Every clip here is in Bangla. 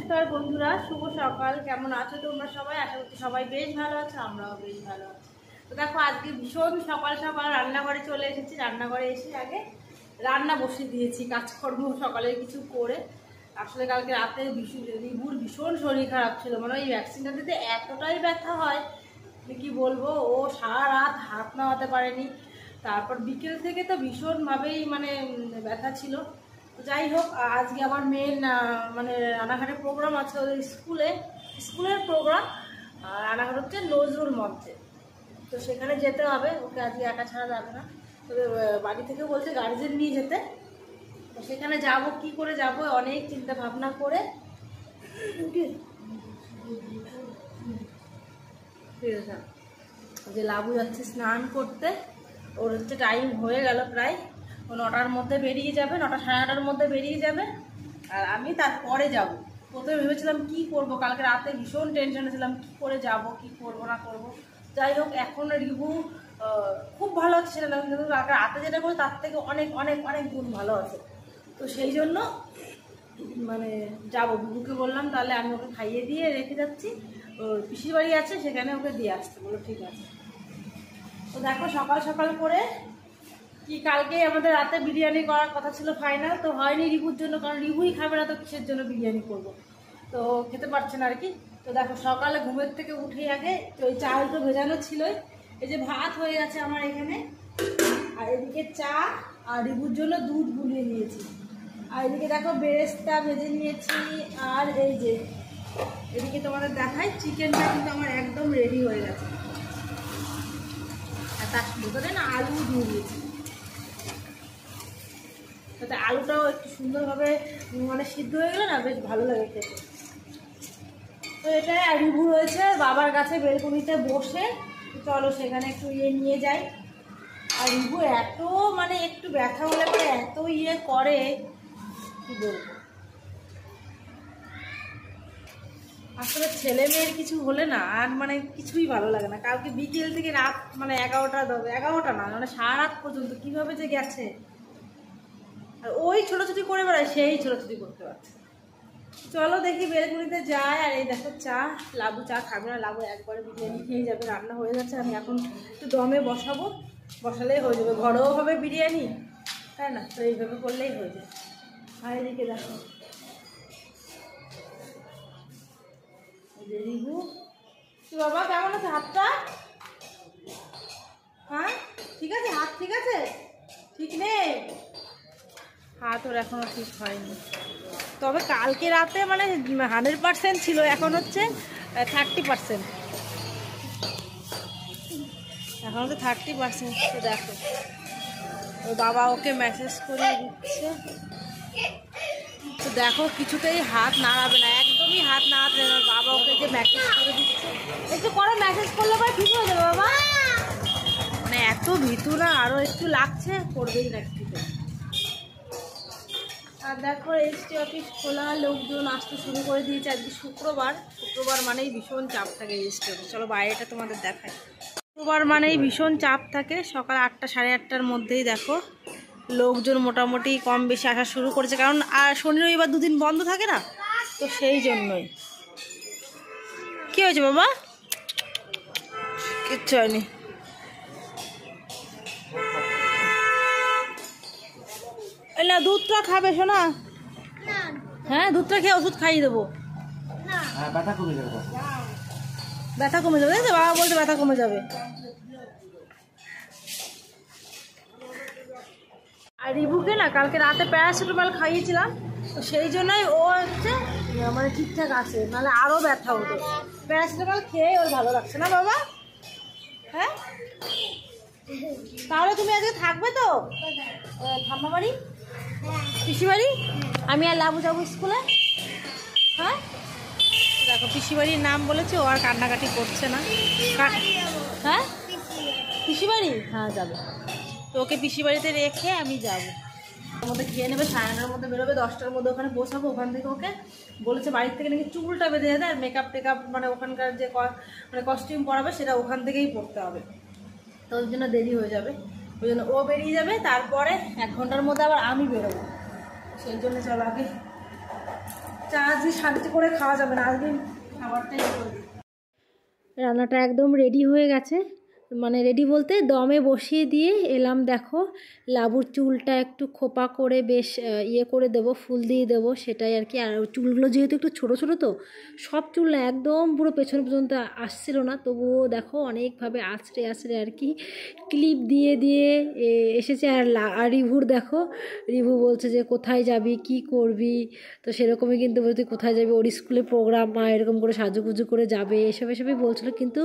নমস্কার বন্ধুরা, শুভ সকাল। কেমন আছো তোমরা সবাই? আশা করছি সবাই বেশ ভালো আছো, আমরাও বেশ ভালো আছি। তো দেখো, আজকে ভীষণ সকাল সকাল রান্নাঘরে চলে এসেছি। রান্নাঘরে এসে আগে রান্না বসিয়ে দিয়েছি, কাজকর্ম সকালের কিছু করে। আসলে কালকে রাতে রিবুর ভীষণ শরীর খারাপ ছিল, মানে ওই ভ্যাকসিনটা দিতে এতটাই ব্যথা হয় কি বলবো। ও সারা রাত হাত নামাতে পারেনি। তারপর বিকেল থেকে তো ভীষণভাবেই মানে ব্যথা ছিল। তো যাই হোক, আজকে আমার মেয়ের মানে রানাঘাটে প্রোগ্রাম আছে, ওদের স্কুলের প্রোগ্রাম। রানাঘাট হচ্ছে নজরুল মঞ্চে, তো সেখানে যেতে হবে। ওকে আজকে একা ছাড়া যাবে না, তবে বাড়ি থেকে বলছে গার্জেন নিয়ে যেতে। তো সেখানে যাব, কি করে যাব অনেক চিন্তা ভাবনা করে। যে লাবু যাচ্ছে স্নান করতে, ওর হচ্ছে টাইম হয়ে গেল প্রায়। ও 9টার মধ্যে বেরিয়ে যাবে, 9টা সাড়ে 9টার মধ্যে বেরিয়ে যাবে, আর আমি তারপরে যাব। প্রথমে ভেবেছিলাম কি করব, কালকে রাতে ভীষণ টেনশনে ছিলাম কি করে যাব, কি করব না করব। যাই হোক, এখন রিবু খুব ভালো আছে সেটা না, কিন্তু রাতে যেটা করবো তার থেকে অনেক অনেক অনেক গুণ ভালো আছে। তো সেই জন্য মানে যাবো। বুবুকে বললাম তাহলে আমি ওকে খাইয়ে দিয়ে রেখে যাচ্ছি, ওর পিসির বাড়ি আছে সেখানে ওকে দিয়ে আসতে। বলো ঠিক আছে। তো দেখো, সকাল সকাল করে কি, কালকে আমাদের রাতে বিরিয়ানি করার কথা ছিল, ফাইনাল তো হয়নি রিবুর জন্য, কারণ রিবুই খাবে না, তো কিসের জন্য বিরিয়ানি করব। তো খেতে পারছে না আর কি। তো দেখো, সকালে ঘুমের থেকে উঠেই আগে ওই চাল তো ভেজানো ছিলই, এই যে ভাত হয়ে গেছে আমার এখানে, আর এদিকে চা, আর রিবুর জন্য দুধ গুলিয়ে নিয়েছি, আর এদিকে দেখো বেরেস্তা ভেজে নিয়েছি। আর এই যে এদিকে তোমাদের দেখাই, চিকেনটা কিন্তু আমার একদম রেডি হয়ে গেছে। আর তার ভিতরে না আলু দিয়ে দিয়েছি, তাতে আলুটাও একটু সুন্দরভাবে মানে সিদ্ধ হয়ে গেলে না বেশ ভালো লাগে খেতে। তো এটা রিবু রয়েছে বাবার কাছে বেলকনিতে বসে, চলো সেখানে একটু নিয়ে যাই। আর রিবু এত মানে একটু ব্যথা হলে পরে এত করে, কি বলবো। আসলে ছেলে মেয়ের কিছু হলে না আর মানে কিছুই ভালো লাগে না। কালকে বিকেল থেকে রাত মানে 11টা না, মানে সারা রাত পর্যন্ত কিভাবে যে গেছে। আর ওই ছোটাছুটি করে বেড়ায়, সেই ছোটাছুটি করতে পারছে। চলো দেখি বেলকুনিতে যায়। আর এই দেখো চা, লাবু চা খাবে না, লাবু একবারে বিরিয়ানি খেয়ে যাবে। রান্না হয়ে যাচ্ছে, আমি এখন একটু দমে বসাবো, বসালেই হয়ে যাবে। ঘরেও হবে বিরিয়ানি, তাই না? তো এইভাবে করলেই হয়ে যায়। আর এদিকে দেখো রিবু, কি বাবা কেমন আছে হাতটা? হ্যাঁ ঠিক আছে, হাত ঠিক আছে? ঠিক নেই হাত ওর এখনো ঠিক হয়নি, তবে কালকে রাতে মানে 100% ছিল, এখন হচ্ছে 30%, এখন হচ্ছে 30%। তো দেখো ওর বাবা ওকে মেসেজ করে দিচ্ছে। তো দেখো কিছুতেই হাত নাড়াবে না, একদমই হাত নাড়াবে না। বাবা ওকে যে মেসেজ করে দিচ্ছে, একটু করে মেসেজ করলে পরে ঠিক হয়ে যাবে বাবা। মানে এত ভীতু না, আরো একটু লাগছে, করবেই না একটু। আর দেখো এসটি অফিস খোলা, লোকজন আসতে শুরু করে দিয়েছে। আজকে শুক্রবার মানেই ভীষণ চাপ থাকে এসটি অফিস। চলো বাইরেটা তোমাদের দেখায়। শুক্রবার মানেই ভীষণ চাপ থাকে। সকাল 8টা সাড়ে 8টার মধ্যেই দেখো লোকজন মোটামুটি কম বেশি আসা শুরু করেছে, কারণ আর শনি রবিবার দুদিন বন্ধ থাকে না, তো সেই জন্যই। কি হয়েছে বাবা? কিচ্ছু হয়নি। না দুধটা খাবে শোনা? হ্যাঁ দুধটা খেয়ে ওষুধ খাইয়ে দেবো, ব্যথা কমে যাবে। বাবা বলতে ব্যথা কমে যাবে। আর রিবুকে না কালকে রাতে প্যারাসিটামল খাইয়েছিলাম, তো সেই জন্যই ও হচ্ছে মানে ঠিকঠাক আছে, নাহলে আরও ব্যথা হতো। প্যারাসিটামল খেয়ে ওর ভালো লাগছে না বাবা। হ্যাঁ তাহলে তুমি আজকে থাকবে তো ঠাম্মা বাড়ি, পিসি বাড়ি? আমি আর লাবু যাবো স্কুলে। হ্যাঁ দেখো পিসি বাড়ির নাম বলেছে, ও আর কান্নাকাটি করছে না। হ্যাঁ পিসি বাড়ি, হ্যাঁ যাবে। তো ওকে পিসি বাড়িতে রেখে আমি যাবো। ওর মধ্যে খেয়ে নেবে, 9:30-র মধ্যে বেরোবে, 10টার মধ্যে ওখানে বসাবো। ওখান থেকে ওকে বলেছে বাড়ির থেকে নাকি চুলটা বেঁধে যেতে, আর মেকআপ টেকআপ মানে ওখানকার যে মানে কস্টিউম পরাবে সেটা ওখান থেকেই পরতে হবে, তো ওই জন্য দেরি হয়ে যাবে। ওই জন্য ও বেরিয়ে যাবে, তারপরে 1 ঘন্টার মধ্যে আবার আমি বেরোবো। সেই জন্য চলো আগে আচ্ছা আজকে শান্তি করে খাওয়া যাবে না, আজকে খাবারটাই করে দিই। রান্নাটা একদম রেডি হয়ে গেছে, মানে রেডি বলতে দমে বসিয়ে দিয়ে এলাম। দেখো লাবুর চুলটা একটু খোপা করে বেশ ইয়ে করে দেবো, ফুল দিয়ে দেবো, সেটাই আর কি। আর চুলগুলো যেহেতু একটু ছোটো ছোটো তো সব চুল না একদম পুরো পেছন পর্যন্ত আসছিল না, তবুও দেখো অনেকভাবে আছড়ে আছড়ে আর কি ক্লিপ দিয়ে দিয়ে এসেছে। আর রিভুর দেখো, রিভু বলছে যে কোথায় যাবি কি করবি, তো সেরকমই কিন্তু বলতে কোথায় যাবি, ওর স্কুলে প্রোগ্রাম মা এরকম করে সাজুগুজু করে যাবে এসবই বলছিল, কিন্তু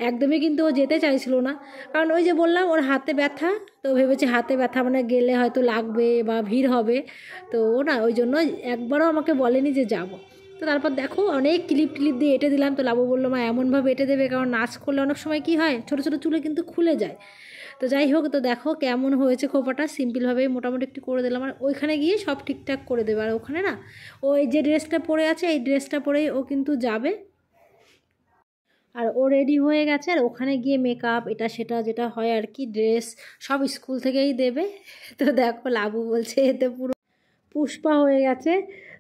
একদমই কিন্তু ও যেতে চাইছিল না। কারণ ওই যে বললাম ওর হাতে ব্যথা, তো ভেবেছে হাতে ব্যথা মানে গেলে হয়তো লাগবে বা ভিড় হবে, তো ও না ওই জন্য একবারও আমাকে বলেনি যে যাব। তো তারপর দেখো অনেক ক্লিপ দিয়ে এঁটে দিলাম। তো লাবু বললো মা এমনভাবে এঁটে দেবে, কারণ নাচ করলে অনেক সময় কি হয় ছোটো ছোটো চুলে কিন্তু খুলে যায়। তো যাই হোক, তো দেখো কেমন হয়েছে খোপাটা, সিম্পলভাবে মোটামুটি একটু করে দিলাম। আর ওইখানে গিয়ে সব ঠিকঠাক করে দেবে। আর ওখানে না ওই যে ড্রেসটা পরে আছে এই ড্রেসটা পরেই ও কিন্তু যাবে। আর ও রেডি হয়ে গেছে, আর ওখানে গিয়ে মেকআপ এটা সেটা যেটা হয় আর কি, ড্রেস সব স্কুল থেকেই দেবে। তো দেখো লাবু বলছে এতে পুরো পুষ্পা হয়ে গেছে।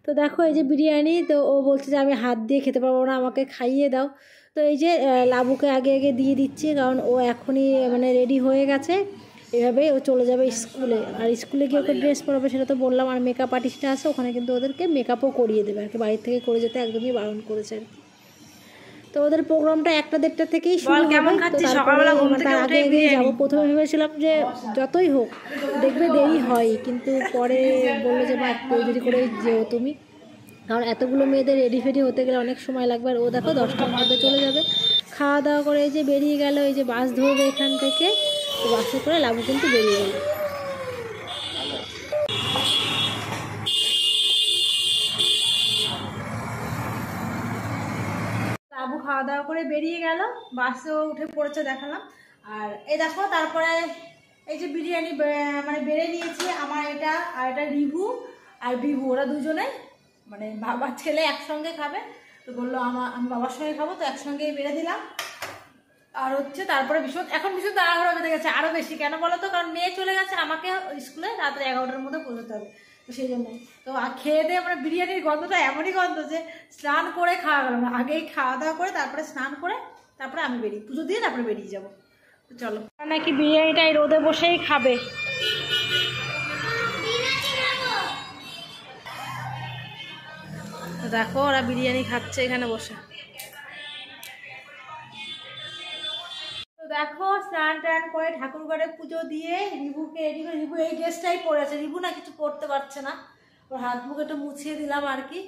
তো দেখো এই যে বিরিয়ানি, তো ও বলছে যে আমি হাত দিয়ে খেতে পারবো না, আমাকে খাইয়ে দাও। তো এই যে লাবুকে আগে আগে দিয়ে দিচ্ছি, কারণ ও এখনই মানে রেডি হয়ে গেছে, এভাবেই ও চলে যাবে স্কুলে। আর স্কুলে গিয়ে ওকে ড্রেস পরাবে সেটা তো বললাম। আর মেকআপ আর্টিস্টটা আছে ওখানে, কিন্তু ওদেরকে মেকআপও করিয়ে দেবে আর কি, বাড়ির থেকে করে যেতে একদমই বারণ করেছে আর কি। তো ওদের প্রোগ্রামটা 1টা-1:30 থেকেই শুরু হবে। তো তারপরে তার আগে আগে যাবো। প্রথমে ভেবেছিলাম যে যতই হোক দেখবে দেরি হয়, কিন্তু পরে বললো যে মা একটু দেরি করে যেও তুমি, কারণ এতগুলো মেয়েদের রেডি ফেডি হতে গেলে অনেক সময় লাগবে। আর ও দেখো 10টার মধ্যে চলে যাবে। খাওয়া দাওয়া করে এই যে বেরিয়ে গেল, এই যে বাস ধরবে এখান থেকে, তো বাসে করে লাবু কিন্তু বেরিয়ে গেল। লাবু খাওয়া দাওয়া করে বেরিয়ে গেল, বাসেও উঠে পড়েছে দেখালাম। আর এই দেখো তারপরে এই যে বিরিয়ানি মানে বেড়ে নিয়েছি, আমার এটা আর এটা রিভু আর বিভু, ওরা দুজনে মানে বাবার ছেলে একসঙ্গে খাবে। তো বললো আমি বাবার সঙ্গে খাবো, তো একসঙ্গেই বেড়ে দিলাম। আর হচ্ছে তারপরে এখন ভীষণ তাড়াহুড়ো বেঁধে গেছে আরও বেশি, কেন বলো তো, কারণ মেয়ে চলে গেছে, আমাকে স্কুলে রাত্রে 11টার মধ্যে পৌঁছতে হবে, তো সেই জন্যই। তো খেয়ে দিয়ে মানে বিরিয়ানির গন্ধটা এমনই গন্ধ যে স্নান করে খাওয়া গেল না, আগেই খাওয়া দাওয়া করে তারপরে স্নান করে তারপরে আমি বেরিয়ে পুজো দিয়ে তারপরে বেরিয়ে যাবো। তো চলো, নাকি বিরিয়ানিটা এই রোদে বসেই খাবে। দেখো ওরা বিরিয়ানি খাচ্ছে এখানে বসে। তো দেখো স্নান টান করে ঠাকুর ঘরে পুজো দিয়ে রিভুকে রিভু এই ড্রেসটাই পরে আছে, রিভু না কিছু পরতে পারছে না, ওর হাত মুখ একটু মুছিয়ে দিলাম আর কি।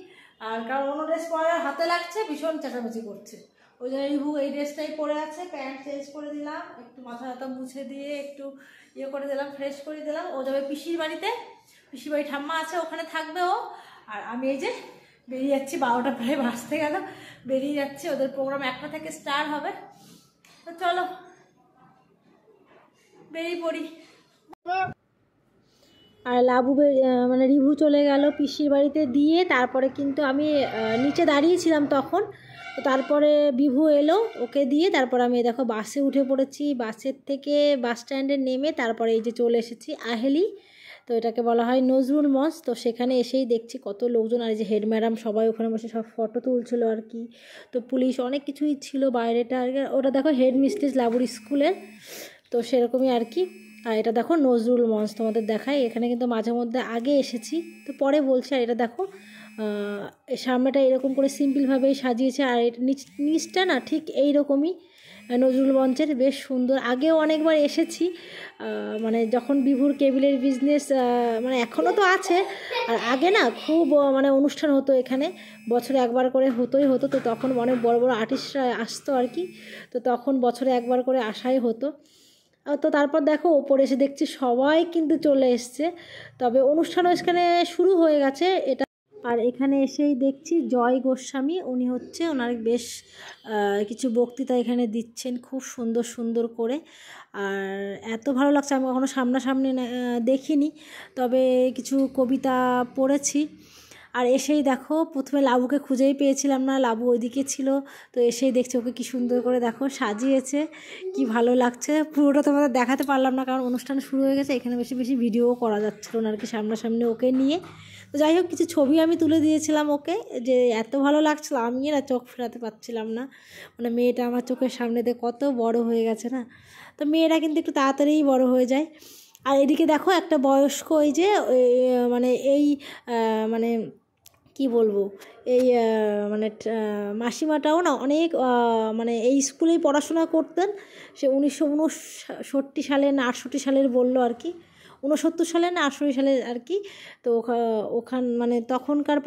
আর কারণ অন্য ড্রেস পরার হাতে লাগছে, ভীষণ চেঁচামেচি করছে, ওই জন্য রিভু এই ড্রেসটাই পরে আছে। প্যান্ট চেঞ্জ করে দিলাম, একটু মাথা হাতা মুছে দিয়ে একটু ইয়ে করে দিলাম, ফ্রেশ করে দিলাম। ও যাবে পিসির বাড়িতে, পিসির বাড়ি ঠাম্মা আছে ওখানে থাকবে ও। আর আমি এই যে বেরিয়ে যাচ্ছি, 12টা প্রায় বাজতে গেল, বেরিয়ে যাচ্ছি, ওদের প্রোগ্রাম 1টা থেকে স্টার্ট হবে। তো চলো বেরিয়ে পড়ি। আর লাবু মানে রিভু চলে গেল পিসির বাড়িতে দিয়ে, তারপরে কিন্তু আমি নিচে দাঁড়িয়েছিলাম তখন। তো তারপরে বিভু এলো, ওকে দিয়ে তারপর আমি দেখো বাসে উঠে পড়েছি। বাসের থেকে বাস স্ট্যান্ডে নেমে তারপরে এই যে চলে এসেছি আহেলি, তো এটাকে বলা হয় নজরুল মঞ্চ। তো সেখানে এসেই দেখছি কত লোকজন, আর এই যে হেড ম্যাডাম সবাই ওখানে বসে সব ফটো তুলছিল আর কি। তো পুলিশ অনেক কিছুই ছিল বাইরেটা আর কি। ওটা দেখো হেড মিস্ট্রেস লাবুর স্কুলের, তো সেরকমই আর কি। আর এটা দেখো নজরুল মঞ্চ, তোমাদের দেখাই, এখানে কিন্তু মাঝে মধ্যে আগে এসেছি, তো পরে বলছি। আর এটা দেখো সামনেটা এরকম করে সিম্পলভাবেই সাজিয়েছে, আর নিচটা না ঠিক এইরকমই নজরুল মঞ্চের, বেশ সুন্দর। আগেও অনেকবার এসেছি, মানে যখন বিভুর কেবিলের বিজনেস মানে এখনও তো আছে, আর আগে না খুব মানে অনুষ্ঠান হতো এখানে, বছরে একবার করে হতো। তো তখন অনেক বড় বড় আর্টিস্টরা আসতো আর কি, তো তখন বছরে একবার করে আসাই হতো। তো তারপর দেখো ওপরে এসে দেখছি সবাই কিন্তু চলে এসছে, তবে অনুষ্ঠানও এখানে শুরু হয়ে গেছে এটা। আর এখানে এসেই দেখছি জয় গোস্বামী, উনি হচ্ছে ওনার বেশ কিছু বক্তৃতা এখানে দিচ্ছেন খুব সুন্দর সুন্দর করে। আর এত ভালো লাগছে, আমি কখনো সামনাসামনি দেখিনি, তবে কিছু কবিতা পড়েছি। আর এসেই দেখো প্রথমে লাবুকে খুঁজেই পেয়েছিলাম না, লাবু ওইদিকে ছিল। তো এসেই দেখছি ওকে কি সুন্দর করে দেখো সাজিয়েছে, কি ভালো লাগছে। পুরোটা তোমাদের দেখাতে পারলাম না কারণ অনুষ্ঠান শুরু হয়ে গেছে, এখানে বেশি বেশি ভিডিও করা যাচ্ছিল না আর কি সামনাসামনি ওকে নিয়ে। তো যাই হোক কিছু ছবি আমি তুলে দিয়েছিলাম ওকে, যে এত ভালো লাগছিল আমি না চোখ ফেরাতে পারছিলাম না। মানে মেয়েটা আমার চোখের সামনে দিয়ে কত বড় হয়ে গেছে না। তো মেয়েরা কিন্তু একটু তাড়াতাড়িই বড় হয়ে যায়। আর এদিকে দেখো একটা বয়স্ক ওই যে মানে এই মানে কি বলবো এই মানে মাসিমাটাও না অনেক মানে এই স্কুলেই পড়াশোনা করতেন। সে 1969 সালে না 68 সালের বললো আর কি, 69 সালে না 68 সালের আর কি। তো মানে তখনকার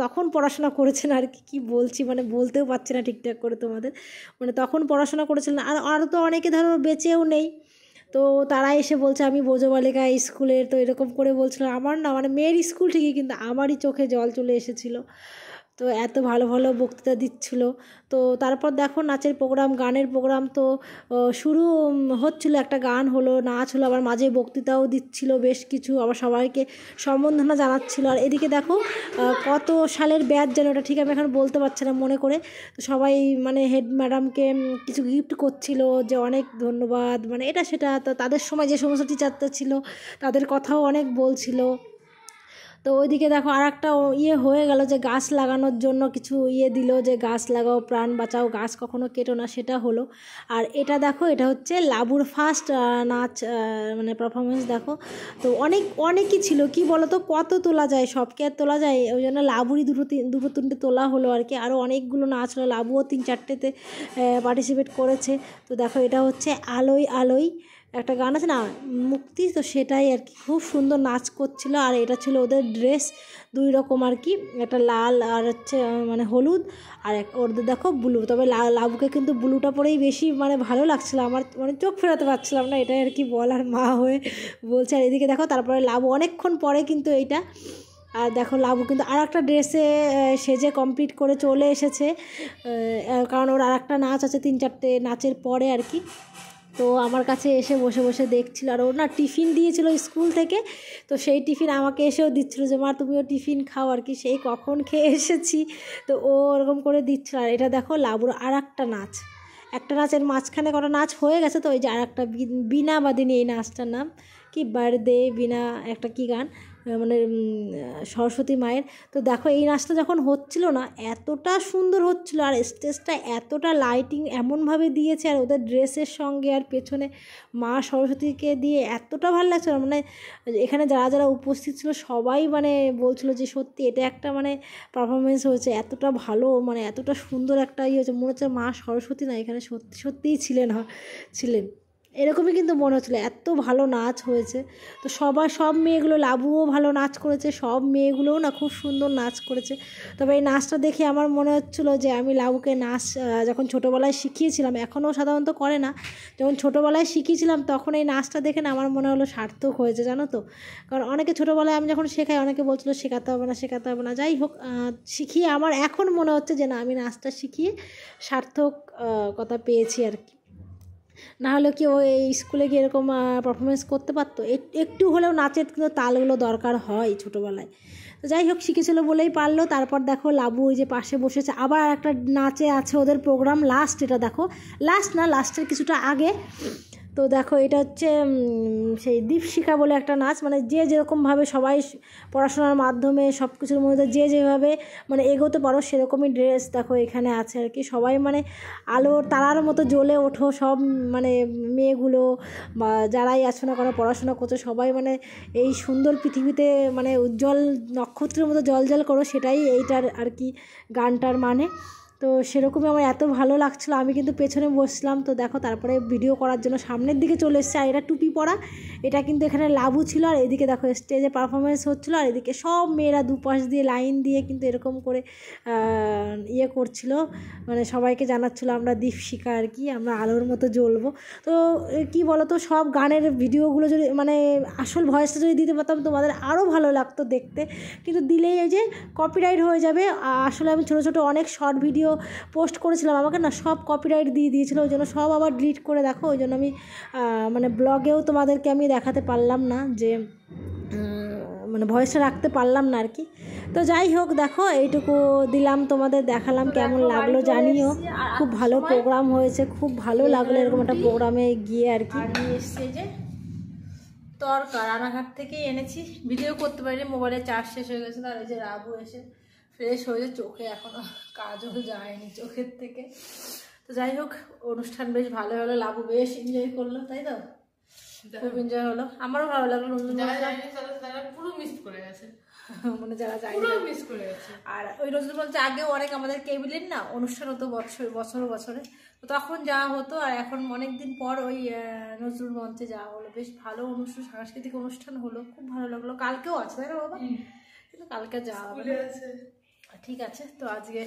তখন পড়াশোনা করেছেন আর কি, কী বলছি মানে বলতেও পারছি না ঠিকঠাক করে তোমাদের। মানে তখন পড়াশোনা করেছিলেন। আর আরও তো অনেকে ধরো বেঁচেও নেই। তো তারা এসে বলছে আমি বোঝো বালিকা স্কুলের, তো এরকম করে বলছিল। আমার না মানে মেয়ের স্কুল ঠিকই কিন্তু আমারই চোখে জল চলে এসেছিলো। তো এত ভালো ভালো বক্তৃতা দিচ্ছিল। তো তারপর দেখো নাচের প্রোগ্রাম, গানের প্রোগ্রাম তো শুরু হচ্ছিলো, একটা গান হলো, নাচ হলো, আবার মাঝে বক্তৃতাও দিচ্ছিল বেশ কিছু, আবার সবাইকে সম্বর্ধনা জানাচ্ছিল। আর এদিকে দেখো কত সালের ব্যাচ যেন ওটা ঠিক আমি এখন বলতে পারছি না মনে করে। তো সবাই মানে হেড ম্যাডামকে কিছু গিফট করছিল, যে অনেক ধন্যবাদ মানে এটা সেটা। তো তাদের সময় যে সমস্ত টিচারটা ছিল তাদের কথাও অনেক বলছিল। তো ওইদিকে দেখো আর একটা হয়ে গেল যে গাছ লাগানোর জন্য কিছু দিল, যে গাছ লাগাও প্রাণ বাঁচাও, গাছ কখনো কেটো না, সেটা হলো। আর এটা দেখো এটা হচ্ছে লাবুর ফার্স্ট নাচ মানে পারফরমেন্স দেখো। তো অনেকই ছিল, কি বলো তো কত তোলা যায়, সবকে আর তোলা যায়, ওই জন্য লাবুরই দুটো তিনটে তোলা হলো আর কি। আরও অনেকগুলো নাচ হলো, লাবুও 3-4টেতে পার্টিসিপেট করেছে। তো দেখো এটা হচ্ছে আলোয় আলোয় একটা গান আছে না মুক্তি, তো সেটাই আর কি, খুব সুন্দর নাচ করছিল। আর এটা ছিল ওদের ড্রেস 2 রকম আর কি, একটা লাল আর হচ্ছে মানে হলুদ, আর ওদের দেখো ব্লু। তবে লাবুকে কিন্তু ব্লুটা পরেই বেশি মানে ভালো লাগছিলো আমার, মানে চোখ ফেরাতে পারছিলাম না, এটাই আর কি বলার মা হয়ে বলছে। আর এদিকে দেখো তারপরে লাবু অনেকক্ষণ পরে কিন্তু এইটা, আর দেখো লাবু কিন্তু আর একটা ড্রেসে সেজে কমপ্লিট করে চলে এসেছে, কারণ ওর আর একটা নাচ আছে 3-4টে নাচের পরে আর কি। তো আমার কাছে এসে বসে বসে দেখছিল। আর ওর না টিফিন দিয়েছিল স্কুল থেকে, তো সেই টিফিন আমাকে এসেও দিচ্ছিলো, যে মা তুমিও টিফিন খাও আর কি, সেই কখন খেয়ে এসেছি। তো ও ওরকম করে দিচ্ছিল। আর এটা দেখো লাবুর আর একটা নাচের মাঝখানে কটা নাচ হয়ে গেছে। তো ওই যে আর একটা বিনা বাদিনী, এই নাচটার নাম কি বার্থডে বিনা একটা কি গান মানে সরস্বতী মায়ের। তো দেখো এই নাচটা যখন হচ্ছিল না এতটা সুন্দর হচ্ছিল, আর স্টেজটা এতটা লাইটিং এমনভাবে দিয়েছে, আর ওদের ড্রেসের সঙ্গে আর পেছনে মা সরস্বতীকে দিয়ে এতটা ভালো লাগছিল। মানে এখানে যারা যারা উপস্থিত ছিল সবাই মানে বলছিল যে সত্যি এটা একটা মানে পারফরমেন্স হয়েছে, এতটা ভালো মানে এতটা সুন্দর একটা হয়েছে, মনে হচ্ছে মা সরস্বতী না এখানে সত্যিই ছিলেন এরকমই কিন্তু মনে হচ্ছিলো, এত ভালো নাচ হয়েছে। তো সব মেয়েগুলো, লাবুও ভালো নাচ করেছে, সব মেয়েগুলোও না খুব সুন্দর নাচ করেছে। তবে এই নাচটা দেখে আমার মনে হচ্ছিলো যে আমি লাবুকে নাচ যখন ছোটোবেলায় শিখিয়েছিলাম, এখনও সাধারণত করে না, যখন ছোটোবেলায় শিখিয়েছিলাম তখন এই নাচটা দেখে না আমার মনে হলো সার্থক হয়েছে, জানো তো। কারণ অনেকে ছোটোবেলায় আমি যখন শেখাই অনেকে বলছিলো শেখাতে হবে না, যাই হোক শিখিয়ে আমার এখন মনে হচ্ছে যে না আমি নাচটা শিখিয়ে সার্থক কথা পেয়েছি আর কি। না হলে কি ও এই স্কুলে গিয়ে এরকম পারফরমেন্স করতে পারতো? একটু হলেও নাচের কিন্তু তালগুলো দরকার হয় ছোটোবেলায়। তো যাই হোক শিখেছিলো বলেই পারলো। তারপর দেখো লাবু ওই যে পাশে বসেছে, আবার একটা নাচে আছে ওদের প্রোগ্রাম লাস্ট, এটা দেখো লাস্টের কিছুটা আগে। তো দেখো এটা হচ্ছে সেই দীপশিখা বলে একটা নাচ, মানে যে যেরকমভাবে সবাই পড়াশোনার মাধ্যমে সব কিছুর মধ্যে যে যেভাবে মানে এগোতে পারো সেরকমই ড্রেস দেখো এখানে আছে আর কি। সবাই মানে আলোর তারার মতো জ্বলে ওঠো সব মানে মেয়েগুলো বা যারাই আছো না কেন পড়াশোনা করছো সবাই মানে এই সুন্দর পৃথিবীতে মানে উজ্জ্বল নক্ষত্রের মতো জল করো, সেটাই এইটার আর কি গানটার মানে। তো সেরকমই আমার এত ভালো লাগছিলো, আমি কিন্তু পেছনে বসলাম। তো দেখো তারপরে ভিডিও করার জন্য সামনের দিকে চলে এসছে, আর এটা টুপি পরা, এটা কিন্তু এখানে লাবু ছিল। আর এদিকে দেখো স্টেজে পারফরমেন্স হচ্ছিলো, আর এদিকে সব মেয়েরা দুপাশ দিয়ে লাইন দিয়ে কিন্তু এরকম করে করছিল, মানে সবাইকে জানাচ্ছিলো আমরা দীপশিখা আর কি, আমরা আলোর মতো জ্বলবো। তো কি বলো তো সব গানের ভিডিওগুলো যদি মানে আসল ভয়েসটা যদি দিতে পারতাম তোমাদের আরও ভালো লাগতো দেখতে, কিন্তু দিলেই এই যে কপিরাইট হয়ে যাবে। আসলে আমি ছোটো ছোটো অনেক শর্ট ভিডিও পোস্ট করেছিলাম, আমাকে না সব কপিরাইট দিয়ে দিয়েছিলো, ওই জন্য সব আবার ডিলিট করে দেখো, ওই জন্য আমি মানে ব্লগেও তোমাদেরকে আমি দেখাতে পারলাম না যে মানে ভয়েসটা রাখতে পারলাম না আর কি। তো যাই হোক, দেখো এইটুকু দিলাম তোমাদের, দেখালাম কেমন লাগলো জানিও। খুব ভালো প্রোগ্রাম হয়েছে, খুব ভালো লাগলো এরকম একটা প্রোগ্রামে গিয়ে আর কি। এসছে যে তরকা রানাঘাট থেকেই এনেছি, ভিডিও করতে পারিনি, মোবাইলে চার্জ শেষ হয়ে গেছিলো। আর এই যে রাবু এসে ফ্রেশ হয়েছে, চোখে এখনো কাজও যায়নি চোখের থেকে। তো যাই হোক, অনুষ্ঠান বেশ ভালো হলো, লাবু বেশ এনজয় করলো, তাই তো? খুব এনজয় হলো, আমারও ভালো লাগলো। পুরো মিস করে গেছে, মানে যারা যায় মিস করে গেছে। আর ওই নজরুল মঞ্চে আগেও অনেক আমাদের কেবিলের না অনুষ্ঠান হতো বছরে, তো তখন যাওয়া হতো। আর এখন অনেকদিন পর ওই নজরুল মঞ্চে যাওয়া হলো, বেশ ভালো অনুষ্ঠান, সাংস্কৃতিক অনুষ্ঠান হলো, খুব ভালো লাগলো। কালকেও আছে তাই না বাবা? কিন্তু কালকে যাওয়া হবে। ঠিক আছে, তো আজকে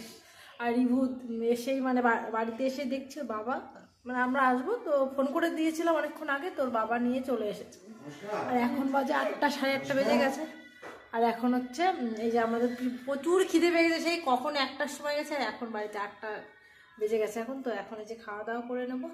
আর রিভু এসেই মানে বাড়িতে এসে দেখছে বাবা, মানে আমরা আসবো তো ফোন করে দিয়েছিলাম অনেকক্ষণ আগে, তোর বাবা নিয়ে চলে এসেছে। আর এখন বাজে 8টা, সাড়ে 8টা বেজে গেছে। আর এখন হচ্ছে এই যে আমাদের প্রচুর খিদে পেয়ে গেছে, সেই কখন 1টার সময় গেছে, আর এখন বাড়িতে 8টা বেজে গেছে এখন। তো এখন এই যে খাওয়া দাওয়া করে নেবো।